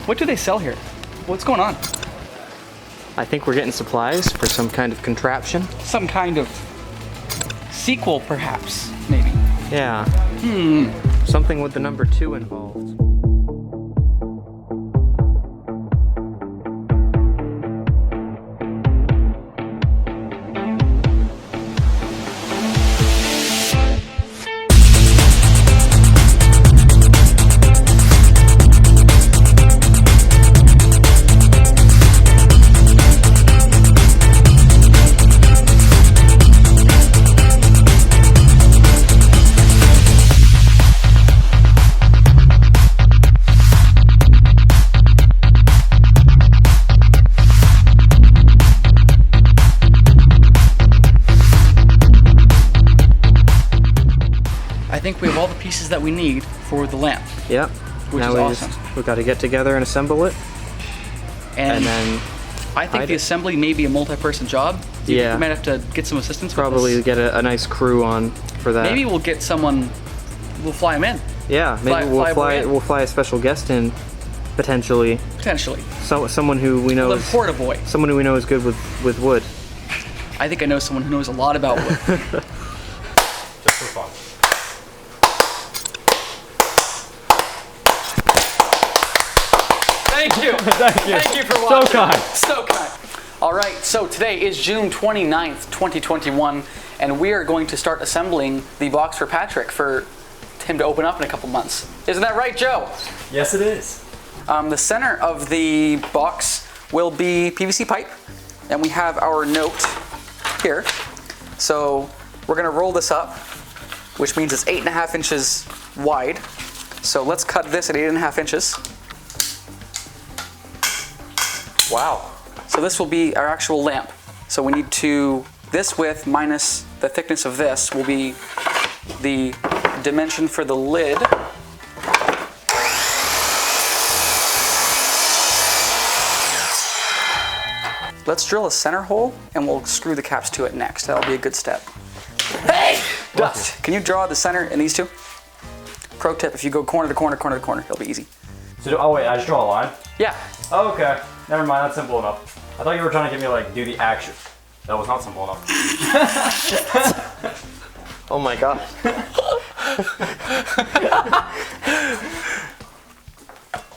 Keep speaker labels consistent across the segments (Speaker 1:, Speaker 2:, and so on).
Speaker 1: What do they sell here? What's going on?
Speaker 2: I think we're getting supplies for some kind of contraption.
Speaker 1: Some kind of sequel, perhaps, maybe.
Speaker 2: Yeah. Something with the number 2 involved.
Speaker 1: I think we have all the pieces that we need for the lamp.
Speaker 2: Yep.
Speaker 1: Which
Speaker 2: now
Speaker 1: is awesome.
Speaker 2: We've got to get together and assemble it.
Speaker 1: And
Speaker 2: then
Speaker 1: I think the assembly may be a multi-person job. We might have to get some assistance.
Speaker 2: Probably get a nice crew on for that.
Speaker 1: Maybe we'll get someone. We'll fly them in.
Speaker 2: Yeah, maybe we'll fly a special guest in, potentially.
Speaker 1: Potentially.
Speaker 2: Someone who we know.
Speaker 1: Porta boy.
Speaker 2: Someone who we know is good with wood.
Speaker 1: I think I know someone who knows a lot about wood.
Speaker 3: Just for fun.
Speaker 1: Thank you.
Speaker 3: Thank you.
Speaker 1: Thank you for watching.
Speaker 3: So kind.
Speaker 1: So kind. All right, so today is June 29th, 2021, and we are going to start assembling the box for Patrick for him to open up in a couple months. Isn't that right, Joe?
Speaker 3: Yes, it is.
Speaker 1: The center of the box will be PVC pipe, and we have our note here. So we're gonna roll this up, which means it's 8.5 inches wide. So let's cut this at 8.5 inches. Wow. So this will be our actual lamp. So we need to, this width minus the thickness of this will be the dimension for the lid. Let's drill a center hole and we'll screw the caps to it next. That'll be a good step. Hey! Dust, can you draw the center in these two? Pro tip, if you go corner to corner, corner to corner, it'll be easy.
Speaker 3: So, oh wait, I just draw a line?
Speaker 1: Yeah.
Speaker 3: Oh, okay. Never mind, that's simple enough. I thought you were trying to get me like do the action. That was not simple enough.
Speaker 2: Oh my god.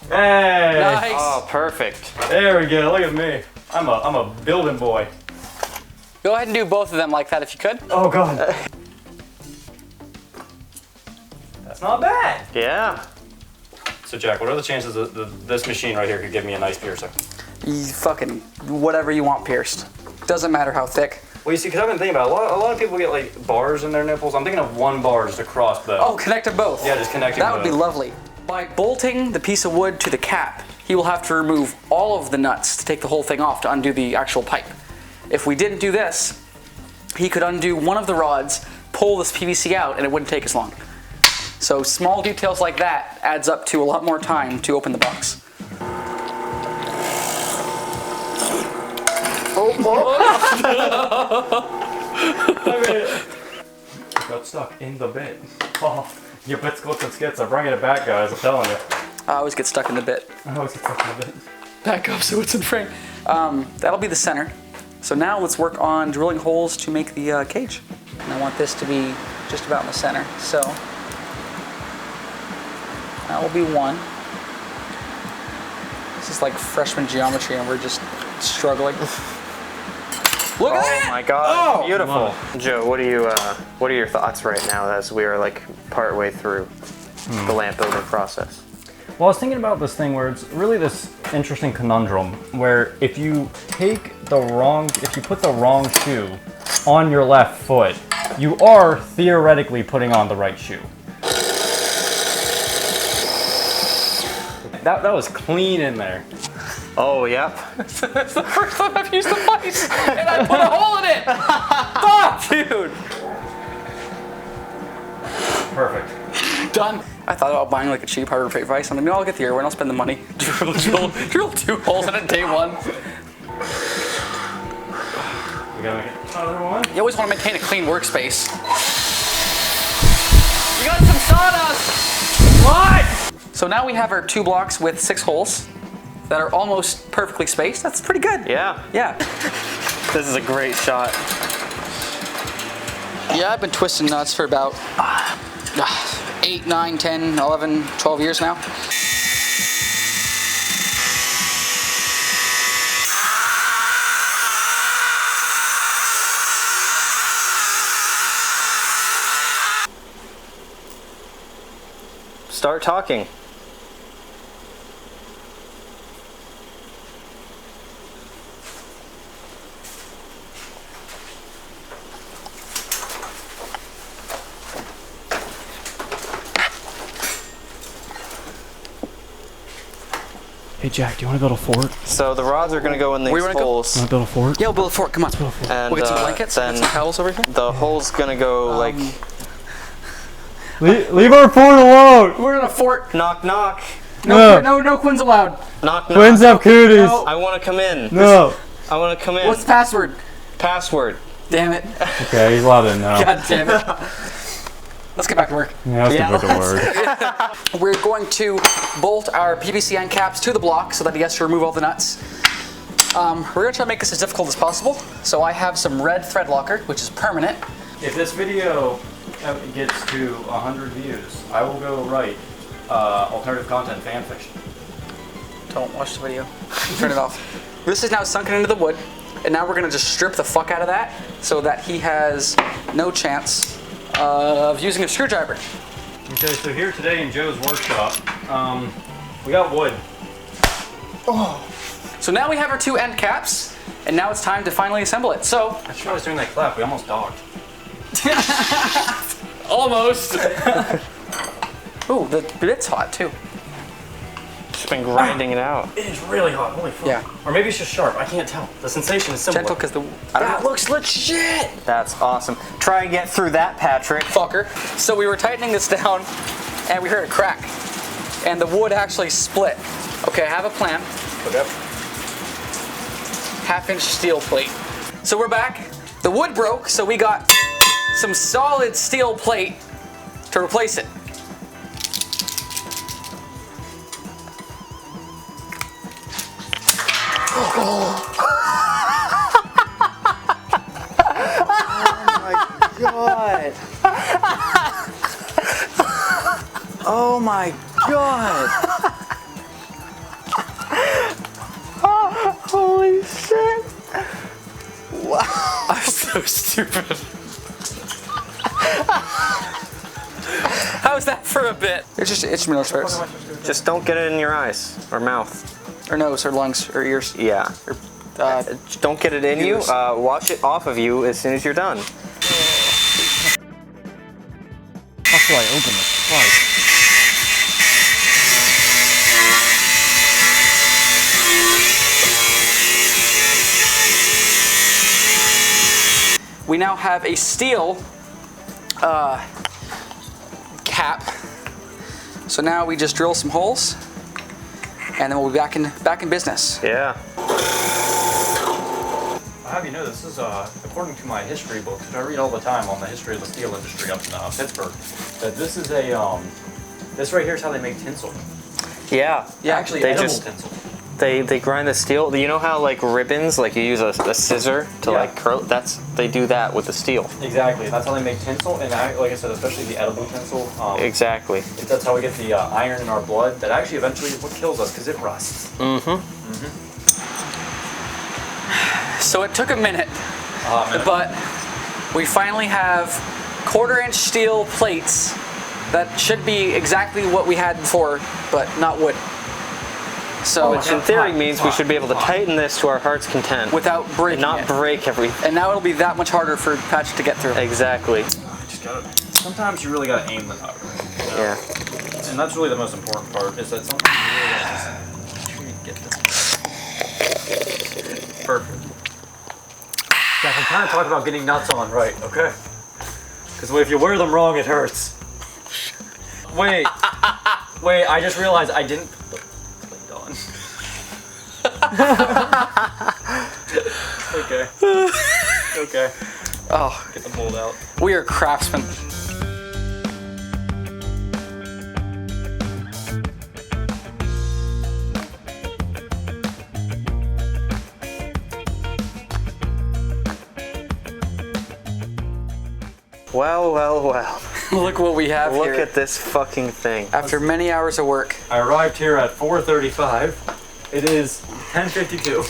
Speaker 3: Hey!
Speaker 1: Nice.
Speaker 2: Oh, perfect.
Speaker 3: There we go, look at me. I'm a building boy.
Speaker 1: Go ahead and do both of them like that if you could.
Speaker 3: Oh god. That's not bad.
Speaker 2: Yeah.
Speaker 3: So Jack, what are the chances that this machine right here could give me a nice piercing?
Speaker 1: You fucking whatever you want pierced. Doesn't matter how thick.
Speaker 3: Well, you see, because I've been thinking about it. A lot of people get like bars in their nipples. I'm thinking of one bar just across the.
Speaker 1: Oh, connect them both.
Speaker 3: Yeah, just connecting.
Speaker 1: That would be lovely. By bolting the piece of wood to the cap, he will have to remove all of the nuts to take the whole thing off to undo the actual pipe. If we didn't do this, he could undo one of the rods, pull this PVC out, and it wouldn't take as long. So small details like that adds up to a lot more time to open the box.
Speaker 3: Got stuck in the bit. Oh, your bit's got and skits. I'm bringing it back, guys. I'm telling you.
Speaker 1: I always get stuck in the bit.
Speaker 3: I always get stuck in the bit.
Speaker 1: Back up so it's in frame. That'll be the center. So now let's work on drilling holes to make the cage. And I want this to be just about in the center. So that will be one. This is like freshman geometry and we're just struggling. Look at that!
Speaker 2: Oh my god,
Speaker 1: Oh!
Speaker 2: beautiful. Joe, what are your thoughts right now as we are like part way through the lamp building process?
Speaker 3: Well, I was thinking about this thing where it's really this interesting conundrum where if you put the wrong shoe on your left foot, you are theoretically putting on the right shoe. That was clean in there.
Speaker 2: Oh, yep.
Speaker 1: That's the first time I've used the vise and I put a hole in it! Fuck, dude!
Speaker 3: Perfect.
Speaker 1: Done. I thought about buying like a cheap Harbor Freight vise. I'm like, no, I'll get the Airwin, I'll spend the money. Drill 2 holes in it day one.
Speaker 3: We gotta make another one.
Speaker 1: You always want to maintain a clean workspace. You got some sawdust! What? So now we have our 2 blocks with 6 holes. that are almost perfectly spaced. That's pretty good.
Speaker 2: Yeah.
Speaker 1: Yeah.
Speaker 2: This is a great shot.
Speaker 1: Yeah, I've been twisting nuts for about 8, 9, 10, 11, 12 years now.
Speaker 2: Start talking.
Speaker 3: Hey Jack, do you want to build a fort?
Speaker 2: So the rods are going to go in these
Speaker 1: Where you wanna go?
Speaker 2: holes.
Speaker 3: Want to build a fort?
Speaker 1: Yeah, we'll build a fort. Come on.
Speaker 2: And
Speaker 1: We'll get some blankets, we'll
Speaker 2: then
Speaker 1: get some towels over here.
Speaker 2: the hole's going to go like
Speaker 3: Leave our fort alone!
Speaker 1: We're in a fort.
Speaker 2: knock knock.
Speaker 1: No Quins allowed.
Speaker 2: Knock knock.
Speaker 3: Twins have cooties!
Speaker 1: No.
Speaker 2: I want to come in.
Speaker 3: No!
Speaker 2: I want to come in.
Speaker 1: What's the password?
Speaker 2: Password?
Speaker 1: Damn it.
Speaker 3: Okay, he's allowed in now.
Speaker 1: God damn it. Let's get back to work.
Speaker 3: Yeah, let's get back to work.
Speaker 1: We're going to bolt our PVC end caps to the block so that he has to remove all the nuts. We're going to try to make this as difficult as possible. So I have some red thread locker, which is permanent.
Speaker 3: If this video gets to 100 views, I will go write alternative content fan fiction.
Speaker 1: Don't watch the video. Turn it off. This is now sunken into the wood, and now we're going to just strip the fuck out of that so that he has no chance of using a screwdriver.
Speaker 3: Okay, so here today in Joe's workshop, we got wood.
Speaker 1: So now we have our 2 end caps, and now it's time to finally assemble it. So,
Speaker 3: I should was doing that clap, we almost dogged.
Speaker 1: almost. Ooh, the bit's hot too.
Speaker 2: Just been grinding it out.
Speaker 3: It is really hot, holy fuck.
Speaker 1: Yeah.
Speaker 3: Or maybe it's just sharp, I can't tell. The sensation is similar.
Speaker 1: Gentle, because
Speaker 2: That
Speaker 1: looks legit.
Speaker 2: That's awesome. Try and get through that, Patrick.
Speaker 1: Fucker. So we were tightening this down, and we heard a crack, and the wood actually split. Okay, I have a plan.
Speaker 3: Okay.
Speaker 1: 1/2-inch steel plate. So we're back. The wood broke, so we got some solid steel plate to replace it.
Speaker 2: God. Oh my God. Holy shit. Wow.
Speaker 1: I'm so stupid. How's that for a bit? It's just itch me first.
Speaker 2: Just don't get it in your eyes or mouth.
Speaker 1: Or nose, or lungs, or ears.
Speaker 2: Yeah.
Speaker 1: Or,
Speaker 2: Don't get it in you.
Speaker 1: Ears.
Speaker 2: Wash it off of you as soon as you're done.
Speaker 3: How should I open this? Christ.
Speaker 1: we now have a steel cap. So now we just drill some holes, and then we'll be back in business.
Speaker 2: Yeah.
Speaker 3: I'll have you know, this is, according to my history books, which I read all the time on the history of the steel industry up in Pittsburgh, that this is a, this right here is how they make tinsel.
Speaker 2: Yeah.
Speaker 1: Yeah,
Speaker 3: Actually,
Speaker 2: they
Speaker 3: edible
Speaker 2: just-
Speaker 3: tinsel.
Speaker 2: They grind the steel. You know how like ribbons, like you use a scissor to
Speaker 3: Yeah.
Speaker 2: like curl? They do that with the steel.
Speaker 3: Exactly, and that's how they make tinsel, and like I said, especially the edible tinsel.
Speaker 2: Exactly.
Speaker 3: That's how we get the iron in our blood that actually eventually is what kills us, because it rusts.
Speaker 1: So it took a minute, but we finally have 1/4-inch steel plates that should be exactly what we had before, but not wood. So
Speaker 2: Which in theory means we should be able to tighten this to our heart's content.
Speaker 1: without
Speaker 2: and
Speaker 1: breaking
Speaker 2: not
Speaker 1: it.
Speaker 2: break everything.
Speaker 1: And now it'll be that much harder for Patrick to get through.
Speaker 2: Exactly.
Speaker 3: Just gotta, sometimes you really gotta aim the nut. You know?
Speaker 2: Yeah.
Speaker 3: And that's really the most important part, is that sometimes you really gotta just get this. Perfect. Jack, I'm trying to talk about getting nuts on right, okay? Because if you wear them wrong, it hurts. Wait, I just realized I didn't put the plate on. Okay. Okay.
Speaker 1: Oh,
Speaker 3: Get the mold out.
Speaker 1: we are craftsmen.
Speaker 2: Well, well, well.
Speaker 1: Look what we have
Speaker 2: Look
Speaker 1: here.
Speaker 2: at this fucking thing.
Speaker 1: After many hours of work.
Speaker 3: I arrived here at 4:35. It is 10:52.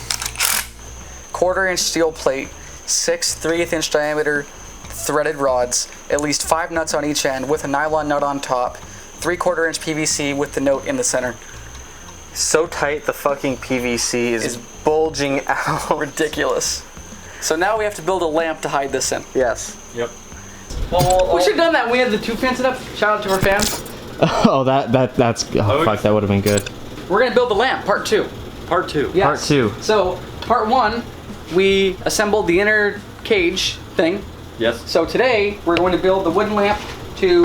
Speaker 1: 1/4 inch steel plate, 6 3/8 inch diameter threaded rods, at least 5 nuts on each end with a nylon nut on top, 3/4 inch PVC with the note in the center.
Speaker 2: So tight the fucking PVC is bulging out.
Speaker 1: Ridiculous. So now we have to build a lamp to hide this in.
Speaker 2: Yes.
Speaker 3: Yep.
Speaker 1: We should have done that. We had the 2 fans it up. Shout out to our fans.
Speaker 4: Oh, that's fuck, that would have been good.
Speaker 1: We're gonna build the lamp, part 2.
Speaker 3: Part 2.
Speaker 1: Yes.
Speaker 4: Part 2.
Speaker 1: So part 1, we assembled the inner cage thing.
Speaker 3: Yes.
Speaker 1: So today we're going to build the wooden lamp to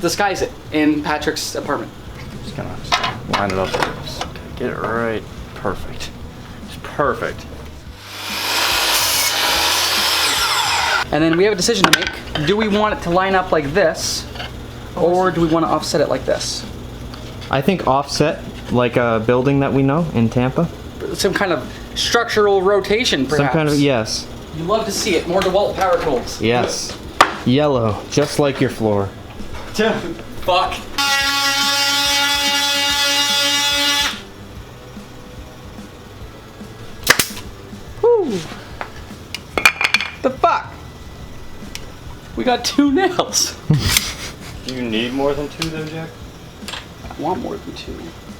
Speaker 1: disguise it in Patrick's apartment.
Speaker 3: Just gonna line it up. Just get it right. Perfect. It's perfect.
Speaker 1: And then we have a decision to make. Do we want it to line up like this, or do we want to offset it like this?
Speaker 4: I think offset, like a building that we know in Tampa.
Speaker 1: Some kind of structural rotation, perhaps.
Speaker 4: Some kind of, yes.
Speaker 1: You love to see it. More DeWalt power tools.
Speaker 4: Yes. Yellow, just like your floor.
Speaker 1: Fuck. Woo. The fuck? We got 2 nails.
Speaker 3: Do you need more than 2 though, Jack?
Speaker 1: I want more than 2.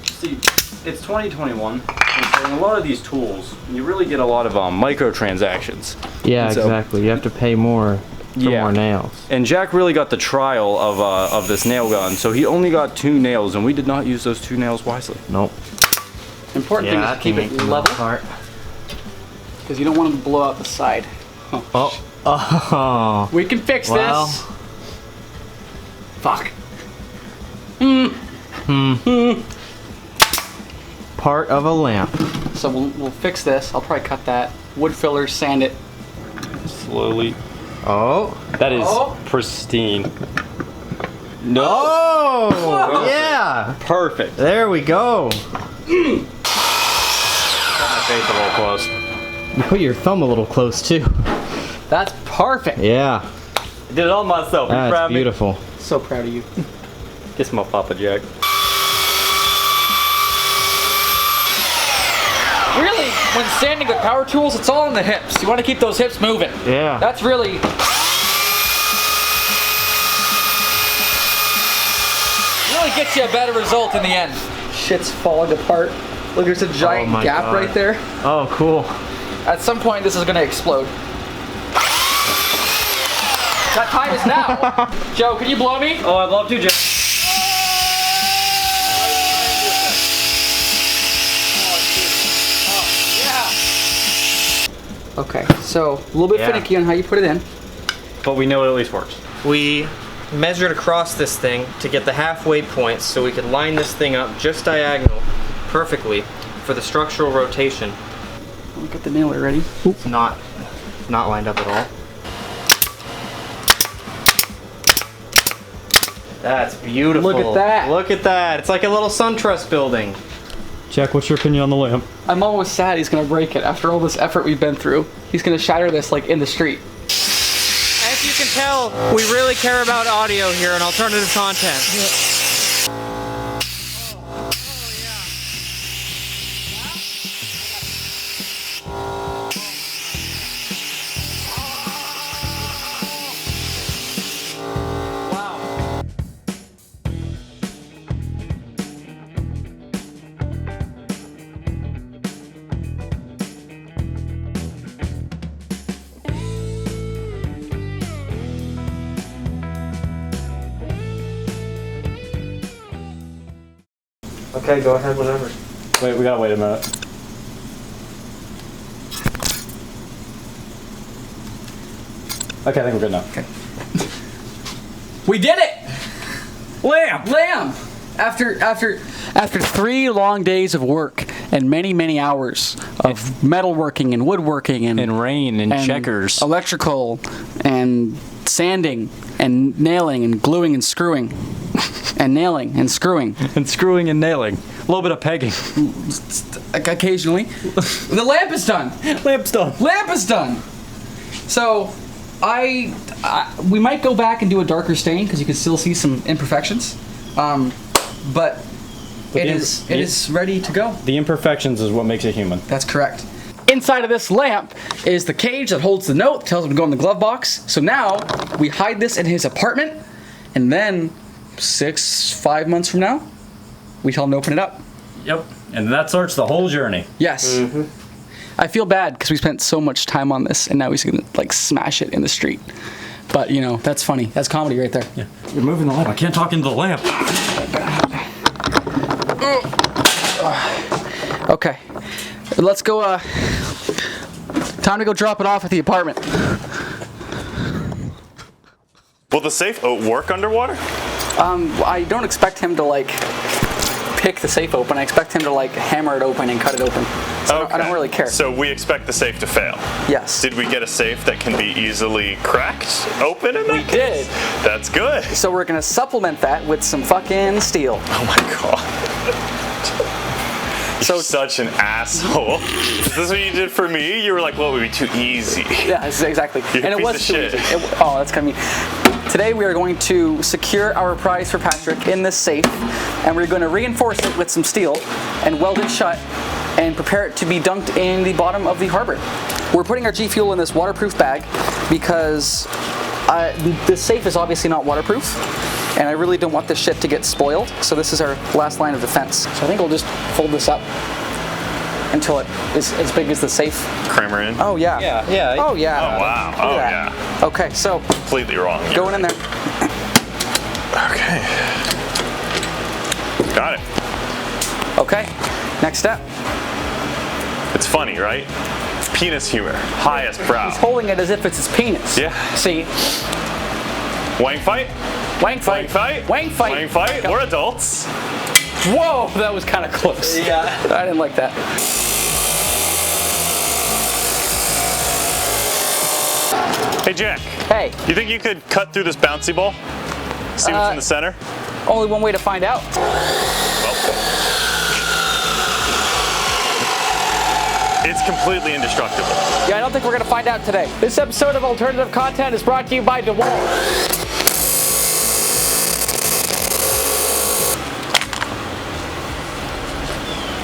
Speaker 3: See, it's 2021, and so in a lot of these tools, you really get a lot of microtransactions.
Speaker 4: Yeah,
Speaker 3: And so-
Speaker 4: exactly. You have to pay more for
Speaker 3: Yeah.
Speaker 4: more nails.
Speaker 3: And Jack really got the trial of this nail gun, so he only got 2 nails, and we did not use those 2 nails wisely.
Speaker 4: Nope.
Speaker 1: Important thing is to keep it level, because you don't want them to blow out the side.
Speaker 4: Oh. Oh.
Speaker 1: We can fix
Speaker 4: Well.
Speaker 1: this. Fuck.
Speaker 4: Part of a lamp.
Speaker 1: So we'll fix this. I'll probably cut that. Wood filler, sand it.
Speaker 3: Slowly.
Speaker 4: Oh.
Speaker 3: That is
Speaker 1: Oh.
Speaker 3: pristine. No!
Speaker 4: Oh! Yeah!
Speaker 3: Perfect.
Speaker 4: There we go.
Speaker 3: My face a little close.
Speaker 4: You put your thumb a little close too.
Speaker 1: That's perfect.
Speaker 4: Yeah.
Speaker 3: I did it all myself. You proud
Speaker 4: That's
Speaker 3: of me?
Speaker 4: beautiful.
Speaker 1: So proud of you.
Speaker 3: Kiss my Papa Jack.
Speaker 1: Really, when sanding with power tools, it's all in the hips. You want to keep those hips moving.
Speaker 4: Yeah.
Speaker 1: That's really... really gets you a better result in the end. Shit's falling apart. Look, there's a giant
Speaker 4: my
Speaker 1: gap
Speaker 4: God.
Speaker 1: right there.
Speaker 4: Oh, cool.
Speaker 1: At some point, this is going to explode. That time is now. Joe, can you blow me?
Speaker 3: Oh, I'd love to, Jack.
Speaker 1: Okay, so a little bit
Speaker 4: Yeah.
Speaker 1: finicky on how you put it in.
Speaker 3: But we know it at least works.
Speaker 2: We measured across this thing to get the halfway points so we could line this thing up just diagonal perfectly for the structural rotation.
Speaker 1: I'll get the nail ready.
Speaker 2: It's not lined up at all. That's beautiful.
Speaker 1: Look at that.
Speaker 2: Look at that. It's like a little SunTrust building.
Speaker 3: Jack, what's your opinion on the lamp?
Speaker 1: I'm almost sad he's gonna break it after all this effort we've been through. He's gonna shatter this like in the street.
Speaker 2: As you can tell, we really care about audio here and alternative content. Okay, go ahead, whatever.
Speaker 3: Wait, we gotta wait a minute. Okay, I think we're good now.
Speaker 1: Okay. We did it!
Speaker 3: Lamp!
Speaker 1: Lamb! After 3 long days of work and many hours of metalworking and woodworking and
Speaker 3: rain and checkers.
Speaker 1: electrical and sanding and nailing and gluing and screwing and nailing and screwing
Speaker 3: And screwing and nailing. A little bit of pegging.
Speaker 1: occasionally, the lamp is done.
Speaker 3: Lamp's done.
Speaker 1: Lamp is done. So we might go back and do a darker stain because you can still see some imperfections, but it is ready to go.
Speaker 3: The imperfections is what makes it human.
Speaker 1: That's correct. Inside of this lamp is the cage that holds the note, tells him to go in the glove box. So now we hide this in his apartment, and then 5 months from now, we tell him to open it up.
Speaker 3: Yep. And that starts the whole journey.
Speaker 1: Yes. I feel bad because we spent so much time on this, and now he's gonna like smash it in the street. But you know, that's funny. That's comedy right there.
Speaker 3: Yeah. You're moving the lamp. I can't talk into the lamp.
Speaker 1: Okay. Let's go. Time to go drop it off at the apartment.
Speaker 5: Will the safe work underwater?
Speaker 1: I don't expect him to like pick the safe open. I expect him to like hammer it open and cut it open. So I don't really care.
Speaker 5: So we expect the safe to fail.
Speaker 1: Yes.
Speaker 5: Did we get a safe that can be easily cracked open in that
Speaker 1: We
Speaker 5: case?
Speaker 1: did.
Speaker 5: That's good.
Speaker 1: So we're gonna supplement that with some fucking steel.
Speaker 5: Oh my god. You're such an asshole. Is this what you did for me? You were like, well, it would be too easy.
Speaker 1: Yeah, exactly.
Speaker 5: You're
Speaker 1: And
Speaker 5: a
Speaker 1: it was
Speaker 5: piece
Speaker 1: too
Speaker 5: of
Speaker 1: easy.
Speaker 5: shit.
Speaker 1: Oh, that's gonna be. Today we are going to secure our prize for Patrick in this safe, and we're going to reinforce it with some steel and weld it shut and prepare it to be dunked in the bottom of the harbor. We're putting our G Fuel in this waterproof bag because the safe is obviously not waterproof, and I really don't want this shit to get spoiled. So this is our last line of defense. So I think we'll just fold this up until it is as big as the safe.
Speaker 5: Cram her in?
Speaker 1: Oh yeah.
Speaker 2: Yeah.
Speaker 1: Oh yeah.
Speaker 5: Oh, wow.
Speaker 1: Look at
Speaker 5: Oh,
Speaker 1: that.
Speaker 5: yeah.
Speaker 1: Okay, so
Speaker 5: Completely wrong. here.
Speaker 1: going in there.
Speaker 5: Okay. Got it.
Speaker 1: Okay, next step.
Speaker 5: It's funny, right? Penis humor. Highest brow.
Speaker 1: He's holding it as if it's his penis.
Speaker 5: Yeah.
Speaker 1: See?
Speaker 5: Wang fight?
Speaker 1: Wang fight.
Speaker 5: Wang fight?
Speaker 1: Wang fight.
Speaker 5: Wang fight? We're adults.
Speaker 1: Whoa, that was kind of close.
Speaker 2: Yeah.
Speaker 1: I didn't like that.
Speaker 5: Hey, Jack.
Speaker 1: Hey,
Speaker 5: You think you could cut through this bouncy ball? See what's in the center?
Speaker 1: only one way to find out.
Speaker 5: It's completely indestructible.
Speaker 1: Yeah, I don't think we're gonna find out today. This episode of Alternative Content is brought to you by DeWalt.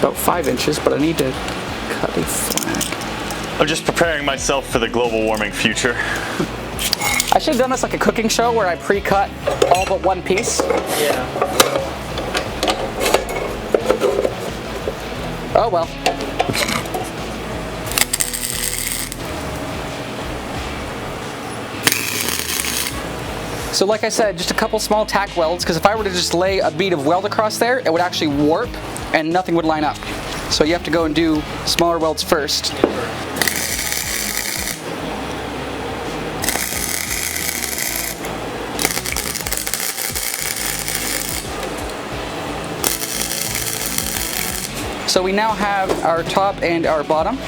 Speaker 1: About 5 inches, but I need to cut a flag.
Speaker 5: I'm just preparing myself for the global warming future.
Speaker 1: I should have done this like a cooking show where I pre-cut all but one piece.
Speaker 2: Yeah.
Speaker 1: Oh well. So like I said, just a couple small tack welds, because if I were to just lay a bead of weld across there, it would actually warp and nothing would line up. So you have to go and do smaller welds first. So we now have our top and our bottom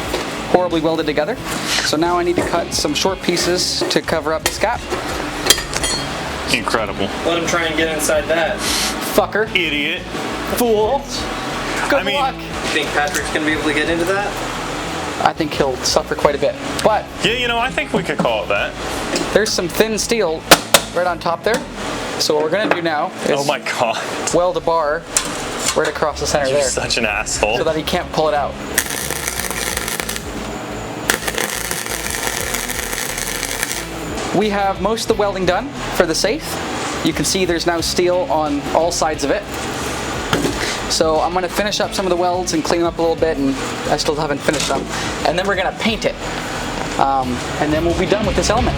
Speaker 1: horribly welded together. So now I need to cut some short pieces to cover up this gap.
Speaker 5: Incredible.
Speaker 2: Let him try and get inside that.
Speaker 1: Fucker.
Speaker 5: Idiot.
Speaker 1: Fool. Good
Speaker 5: I mean-
Speaker 1: luck.
Speaker 2: You think Patrick's gonna be able to get into that?
Speaker 1: I think he'll suffer quite a bit. But
Speaker 5: Yeah, you know, I think we could call it that.
Speaker 1: there's some thin steel right on top there. So what we're gonna do now is
Speaker 5: Oh my god.
Speaker 1: weld a bar right across the center
Speaker 5: You're
Speaker 1: there
Speaker 5: such an asshole.
Speaker 1: so that he can't pull it out. We have most of the welding done for the safe. You can see there's now steel on all sides of it. So I'm gonna finish up some of the welds and clean them up a little bit, and I still haven't finished them. And then we're gonna paint it. And then we'll be done with this element.